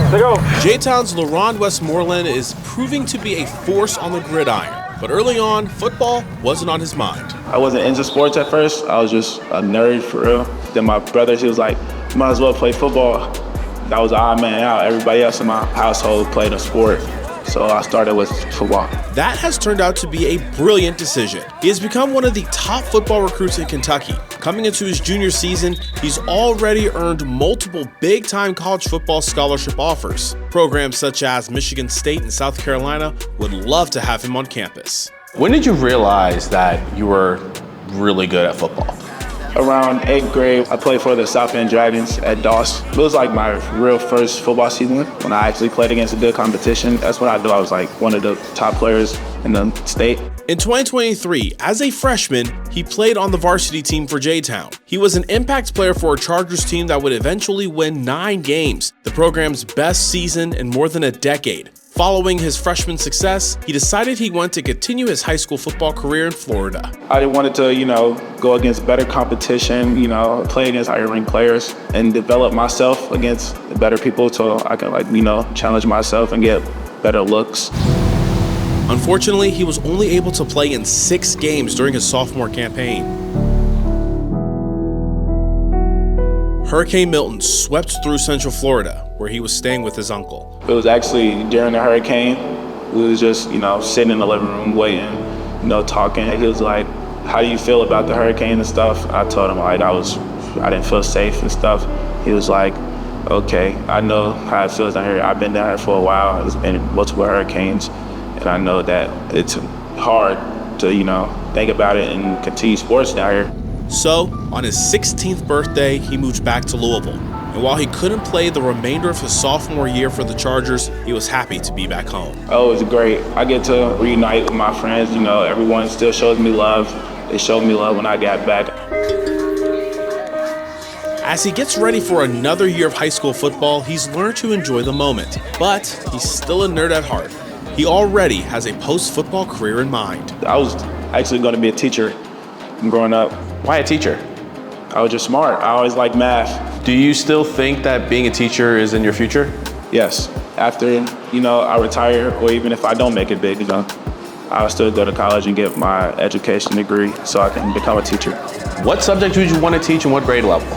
J-Town's Larron Westmoreland is proving to be a force on the gridiron, but early on, football wasn't on his mind. I wasn't into sports at first. I was just a nerd for real. Then my brother, he was like, you might as well play football. That was the odd man out. Everybody else in my household played a sport. So I started with football. That has turned out to be a brilliant decision. He has become one of the top football recruits in Kentucky. Coming into his junior season, he's already earned multiple big-time college football scholarship offers. Programs such as Michigan State and South Carolina would love to have him on campus. When did you realize that you were really good at football? Around 8th grade, I played for the South End Dragons at Doss. It was like my real first football season when I actually played against a good competition. That's when I knew I was like one of the top players in the state. In 2023, as a freshman, he played on the varsity team for J-Town. He was an impact player for a Chargers team that would eventually win 9 games, the program's best season in more than a decade. Following his freshman success, he decided he wanted to continue his high school football career in Florida. I wanted to, go against better competition, play against higher ranked players and develop myself against better people so I can, challenge myself and get better looks. Unfortunately, he was only able to play in 6 games during his sophomore campaign. Hurricane Milton swept through Central Florida, where he was staying with his uncle. It was actually during the hurricane. We was just, sitting in the living room waiting, talking. He was like, how do you feel about the hurricane and stuff? I told him I didn't feel safe and stuff. He was like, okay, I know how it feels down here. I've been down here for a while. There's been multiple hurricanes, and I know that it's hard to, think about it and continue sports down here. So, on his 16th birthday, he moved back to Louisville. And while he couldn't play the remainder of his sophomore year for the Chargers, he was happy to be back home. Oh, it was great. I get to reunite with my friends. Everyone still shows me love. They showed me love when I got back. As he gets ready for another year of high school football, he's learned to enjoy the moment. But he's still a nerd at heart. He already has a post-football career in mind. I was actually going to be a teacher growing up. Why a teacher? I was just smart. I always liked math. Do you still think that being a teacher is in your future? Yes. After, I retire, or even if I don't make it big, I'll still go to college and get my education degree so I can become a teacher. What subject would you want to teach and what grade level?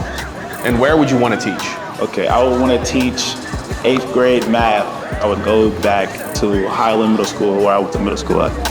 And where would you want to teach? Okay, I would want to teach 8th grade math. I would go back to Highland Middle School where I went to middle school at.